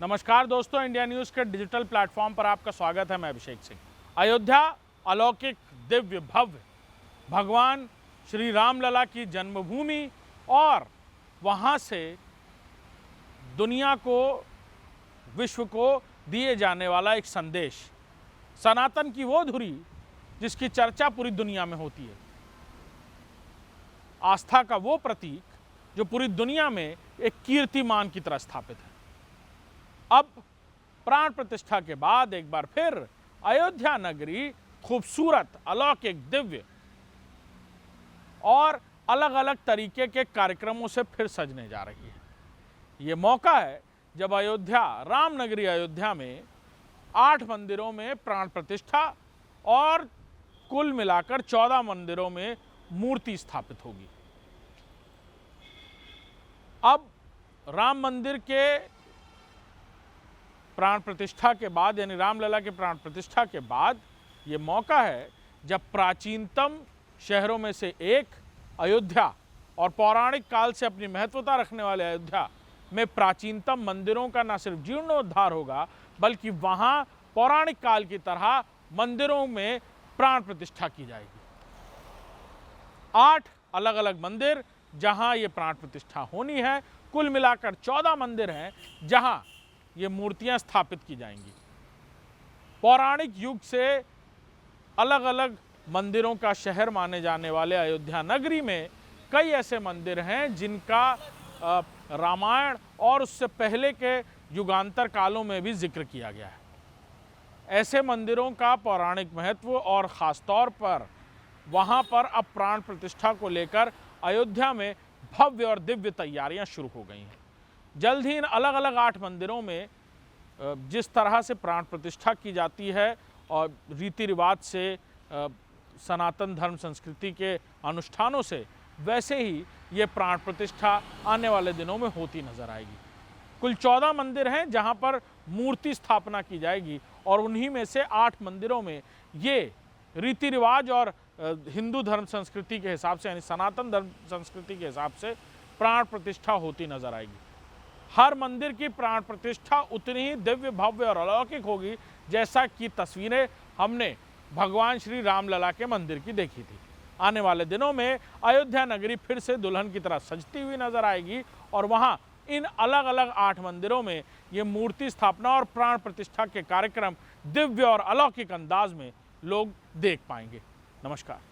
नमस्कार दोस्तों, India news के डिजिटल प्लेटफॉर्म पर आपका स्वागत है। मैं अभिषेक सिंह। अयोध्या अलौकिक, दिव्य, भव्य भगवान श्री रामलला की जन्मभूमि और वहाँ से दुनिया को, विश्व को दिए जाने वाला एक संदेश, सनातन की वो धुरी जिसकी चर्चा पूरी दुनिया में होती है, आस्था का वो प्रतीक जो पूरी दुनिया में एक कीर्तिमान की तरह स्थापित है। अब प्राण प्रतिष्ठा के बाद एक बार फिर अयोध्या नगरी खूबसूरत, अलौकिक, दिव्य और अलग अलग तरीके के कार्यक्रमों से फिर सजने जा रही है। ये मौका है जब अयोध्या, राम नगरी अयोध्या में 8 मंदिरों में प्राण प्रतिष्ठा और कुल मिलाकर 14 मंदिरों में मूर्ति स्थापित होगी। अब राम मंदिर के प्राण प्रतिष्ठा के बाद, यानी रामलला के प्राण प्रतिष्ठा के बाद, ये मौका है जब प्राचीनतम शहरों में से एक अयोध्या और पौराणिक काल से अपनी महत्वता रखने वाले अयोध्या में प्राचीनतम मंदिरों का न सिर्फ जीर्णोद्धार होगा, बल्कि वहाँ पौराणिक काल की तरह मंदिरों में प्राण प्रतिष्ठा की जाएगी। 8 अलग अलग मंदिर जहाँ ये प्राण प्रतिष्ठा होनी है। कुल मिलाकर 14 मंदिर हैं जहाँ ये मूर्तियां स्थापित की जाएंगी। पौराणिक युग से अलग अलग मंदिरों का शहर माने जाने वाले अयोध्या नगरी में कई ऐसे मंदिर हैं जिनका रामायण और उससे पहले के युगांतर कालों में भी जिक्र किया गया है। ऐसे मंदिरों का पौराणिक महत्व और ख़ास तौर पर वहाँ पर अब प्राण प्रतिष्ठा को लेकर अयोध्या में भव्य और दिव्य तैयारियां शुरू हो गई हैं। जल्द ही इन अलग अलग 8 मंदिरों में जिस तरह से प्राण प्रतिष्ठा की जाती है और रीति रिवाज से, सनातन धर्म संस्कृति के अनुष्ठानों से, वैसे ही ये प्राण प्रतिष्ठा आने वाले दिनों में होती नजर आएगी। कुल 14 मंदिर हैं जहां पर मूर्ति स्थापना की जाएगी और उन्हीं में से 8 मंदिरों में ये रीति रिवाज और हिंदू धर्म संस्कृति के हिसाब से, यानी सनातन धर्म संस्कृति के हिसाब से प्राण प्रतिष्ठा होती नजर आएगी। हर मंदिर की प्राण प्रतिष्ठा उतनी ही दिव्य, भव्य और अलौकिक होगी जैसा कि तस्वीरें हमने भगवान श्री रामलला के मंदिर की देखी थी। आने वाले दिनों में अयोध्या नगरी फिर से दुल्हन की तरह सजती हुई नजर आएगी और वहाँ इन अलग अलग 8 मंदिरों में ये मूर्ति स्थापना और प्राण प्रतिष्ठा के कार्यक्रम दिव्य और अलौकिक अंदाज में लोग देख पाएंगे। नमस्कार।